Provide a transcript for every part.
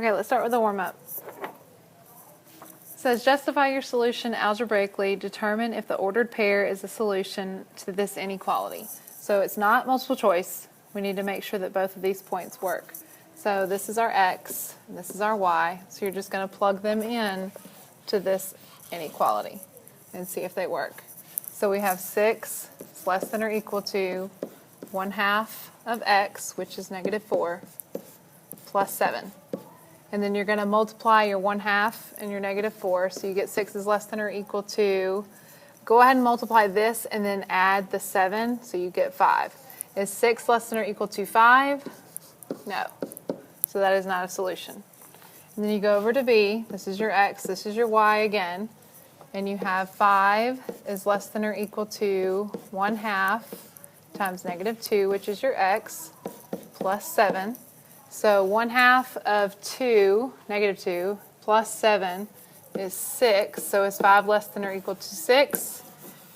Okay, let's start with the warm-up. It says, justify your solution algebraically. Determine if the ordered pair is a solution to this inequality. So it's not multiple choice. We need to make sure that both of these points work. So this is our x, and this is our y. So you're just going to plug them in to this inequality and see if they work. So we have 6 is less than or equal to 1/2 of x, which is -4, plus 7. And then you're going to multiply your 1/2 and your -4, so you get 6 is less than or equal to, go ahead and multiply this and then add the 7, so you get 5. Is 6 less than or equal to 5? No. So that is not a solution. And then you go over to b, this is your x, this is your y again, and you have 5 is less than or equal to 1/2 times -2, which is your x, plus 7. So 1/2 of 2, -2, plus 7 is 6. So is 5 less than or equal to 6?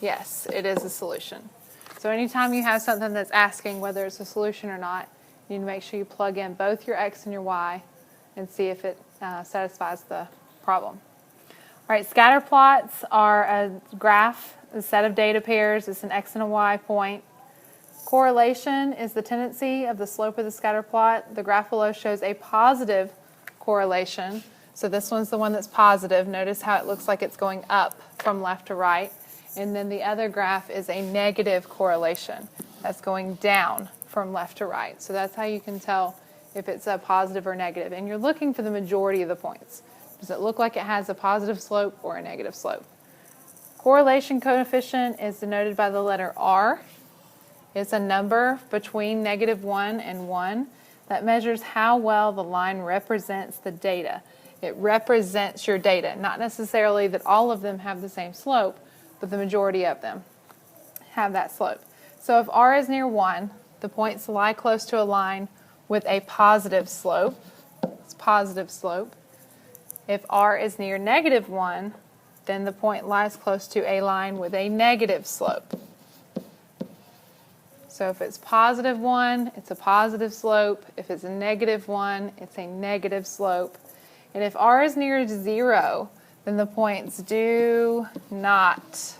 Yes, it is a solution. So anytime you have something that's asking whether it's a solution or not, you need to make sure you plug in both your x and your y and see if it satisfies the problem. All right, scatter plots are a graph, a set of data pairs. It's an x and a y point. Correlation is the tendency of the slope of the scatter plot. The graph below shows a positive correlation. So this one's the one that's positive. Notice how it looks like it's going up from left to right. And then the other graph is a negative correlation. That's going down from left to right. So that's how you can tell if it's a positive or negative. And you're looking for the majority of the points. Does it look like it has a positive slope or a negative slope? Correlation coefficient is denoted by the letter R. It's a number between -1 and 1 that measures how well the line represents the data. It represents your data, not necessarily that all of them have the same slope, but the majority of them have that slope. So if R is near 1, the points lie close to a line with a positive slope. It's positive slope. If R is near -1, then the point lies close to a line with a negative slope. So if it's +1, it's a positive slope. If it's a -1, it's a negative slope. And if R is near 0, then the points do not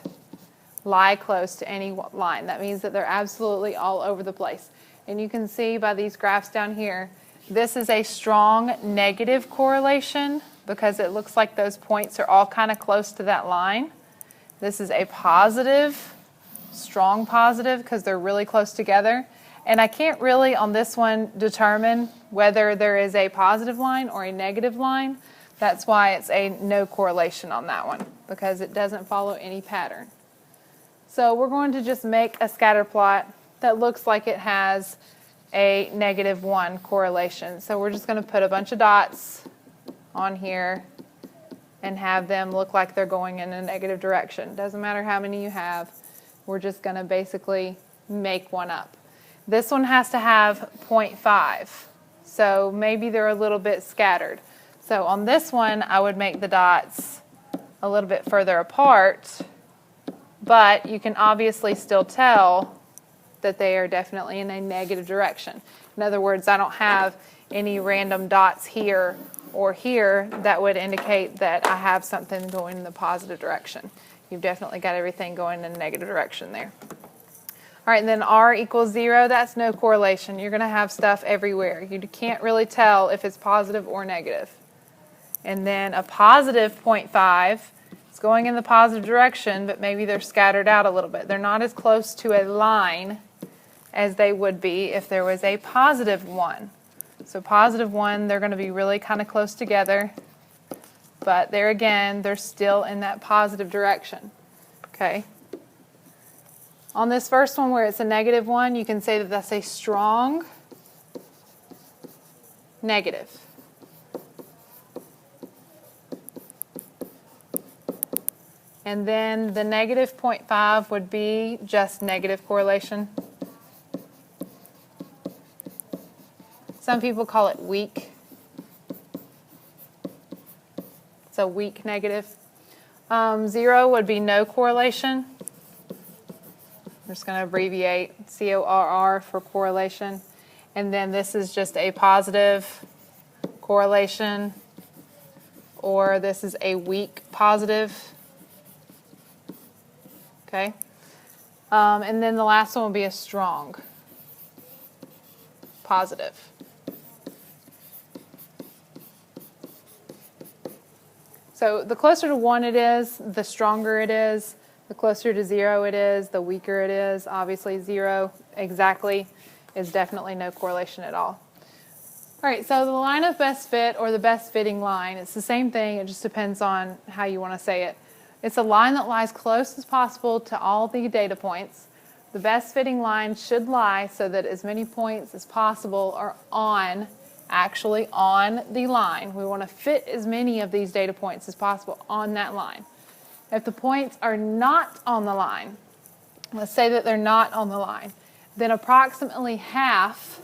lie close to any line. That means that they're absolutely all over the place. And you can see by these graphs down here, this is a strong negative correlation because it looks like those points are all kind of close to that line. This is a positive, strong positive because they're really close together. And I can't really on this one determine whether there is a positive line or a negative line. That's why it's a no correlation on that one because it doesn't follow any pattern. So we're going to just make a scatter plot that looks like it has a -1 correlation. So we're just going to put a bunch of dots on here and have them look like they're going in a negative direction. Doesn't matter how many you have. We're just going to basically make one up. This one has to have 0.5, so maybe they're a little bit scattered. So on this one, I would make the dots a little bit further apart, but you can obviously still tell that they are definitely in a negative direction. In other words, I don't have any random dots here or here that would indicate that I have something going in the positive direction. You've definitely got everything going in a negative direction there. All right, and then R equals 0, that's no correlation. You're going to have stuff everywhere. You can't really tell if it's positive or negative. And then a positive 0.5, it's going in the positive direction, but maybe they're scattered out a little bit. They're not as close to a line as they would be if there was a positive 1. So positive 1, they're going to be really kind of close together. But there again, they're still in that positive direction. Okay. On this first one where it's a -1, you can say that that's a strong negative. And then the negative 0.5 would be just negative correlation. Some people call it weak. It's a weak negative. 0 would be no correlation. I'm just going to abbreviate CORR for correlation. And then this is just a positive correlation, or this is a weak positive. Okay? And then the last one will be a strong positive. So the closer to 1 it is, the stronger it is. The closer to 0 it is, the weaker it is. Obviously 0 exactly is definitely no correlation at all. All right, so the line of best fit, or the best fitting line, it's the same thing. It just depends on how you want to say it. It's a line that lies close as possible to all the data points. The best fitting line should lie so that as many points as possible are actually on the line. We want to fit as many of these data points as possible on that line. If the points are not on the line, let's say that they're not on the line, then approximately half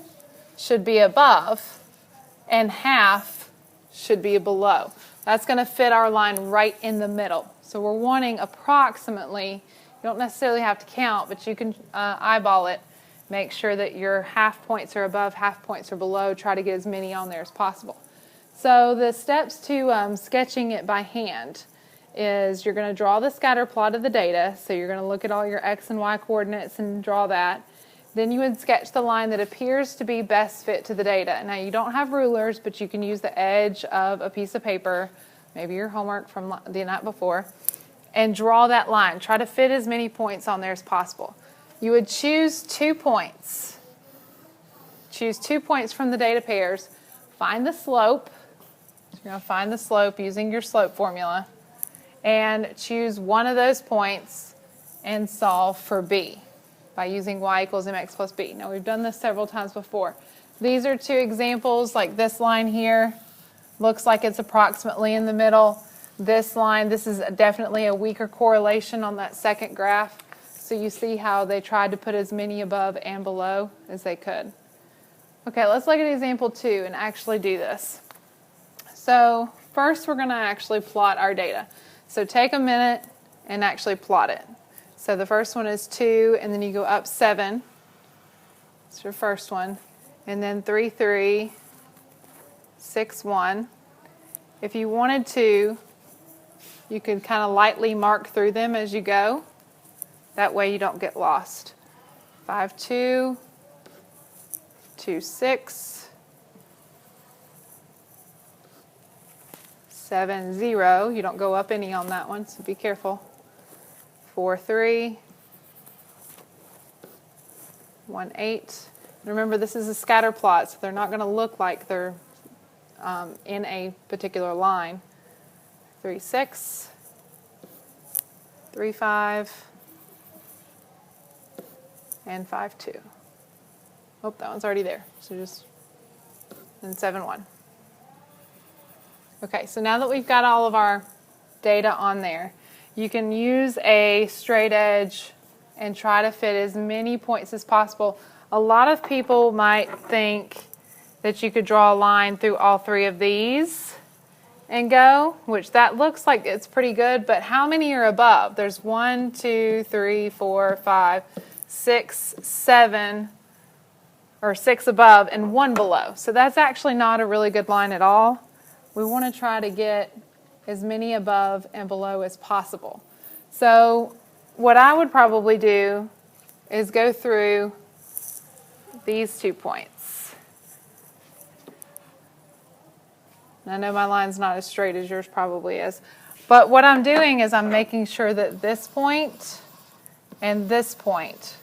should be above and half should be below. That's going to fit our line right in the middle. So we're wanting approximately, you don't necessarily have to count, but you can eyeball it. Make sure that your half points are above, half points are below. Try to get as many on there as possible. So the steps to sketching it by hand is you're going to draw the scatter plot of the data. So you're going to look at all your x and y coordinates and draw that. Then you would sketch the line that appears to be best fit to the data. Now you don't have rulers, but you can use the edge of a piece of paper, maybe your homework from the night before, and draw that line. Try to fit as many points on there as possible. You would choose 2 points. Choose 2 points from the data pairs. Find the slope. So you're going to find the slope using your slope formula. And choose one of those points and solve for b by using y equals mx plus b. Now we've done this several times before. These are 2 examples, like this line here looks like it's approximately in the middle. This line, this is definitely a weaker correlation on that second graph. So you see how they tried to put as many above and below as they could. Okay, let's look at example 2 and actually do this. So first we're going to actually plot our data. So take a minute and actually plot it. So the first one is 2, and then you go up 7. That's your first one. And then 3, 3, 6, 1. If you wanted to, you could kind of lightly mark through them as you go. That way you don't get lost. 5, 2, 2, 6, 7, 0. You don't go up any on that one, so be careful. 4, 3, 1, 8. Remember, this is a scatter plot, so they're not going to look like they're in a particular line. 3, 6, 3, 5, and 5, 2. Oh, that one's already there. So just, and 7, 1. Okay, so now that we've got all of our data on there, you can use a straight edge and try to fit as many points as possible. A lot of people might think that you could draw a line through all 3 of these and go, which that looks like it's pretty good, but how many are above? There's 1, 2, 3, 4, 5, 6, 7, or 6 above and 1 below. So that's actually not a really good line at all. We want to try to get as many above and below as possible. So what I would probably do is go through these 2 points. I know my line's not as straight as yours probably is, but what I'm doing is I'm making sure that this point and this point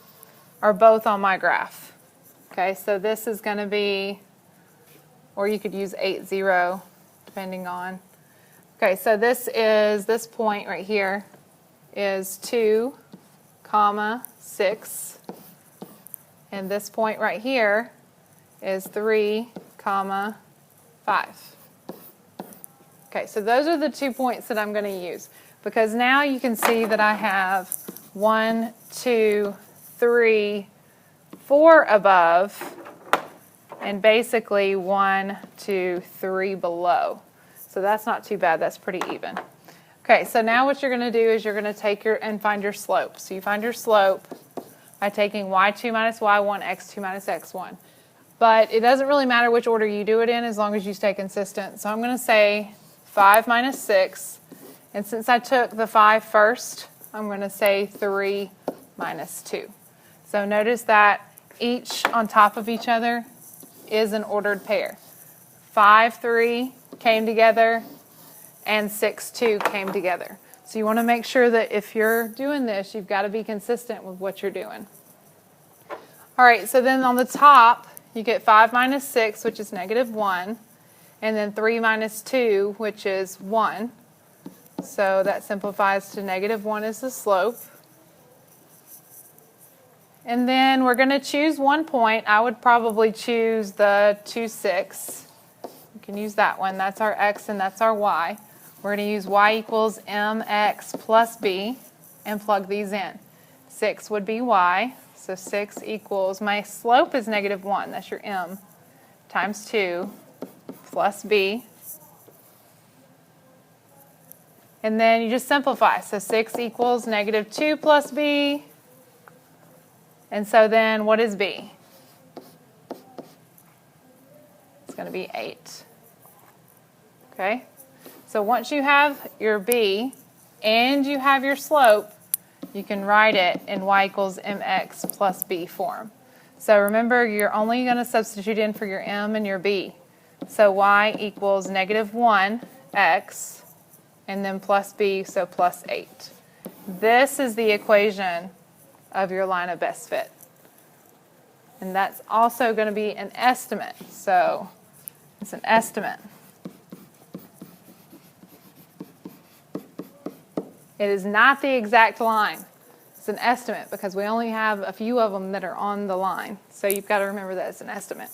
are both on my graph. Okay, so this is going to be, or you could use 8, 0, depending on. Okay, so this point right here is 2, 6, and this point right here is 3, 5. Okay, so those are the 2 points that I'm going to use, because now you can see that I have 1, 2, 3, 4 above, and basically 1, 2, 3 below. So that's not too bad. That's pretty even. Okay, so now what you're going to do is you're going to take and find your slope. So you find your slope by taking y2 minus y1, x2 minus x1. but it doesn't really matter which order you do it in as long as you stay consistent. So I'm going to say 5 minus 6, and since I took the 5 first, I'm going to say 3 minus 2. So notice that each on top of each other is an ordered pair. 5, 3 came together, and 6, 2 came together. So you want to make sure that if you're doing this, you've got to be consistent with what you're doing. All right, so then on the top, you get 5 minus 6, which is negative 1, and then 3 minus 2, which is 1. So that simplifies to negative 1 is the slope. And then we're going to choose one point. I would probably choose the 2, 6. You can use that one. That's our x and that's our y. We're going to use y equals mx plus b and plug these in. 6 would be y. So 6 equals, my slope is negative 1. That's your m times 2 plus b. And then you just simplify. So 6 equals negative 2 plus b. And so then what is b? It's going to be 8. Okay? So once you have your b and you have your slope, you can write it in y equals mx plus b form. So remember, you're only going to substitute in for your m and your b. So y equals negative 1x and then plus b, so plus 8. This is the equation of your line of best fit. And that's also going to be an estimate. So it's an estimate. It is not the exact line. It's an estimate because we only have a few of them that are on the line. So you've got to remember that it's an estimate.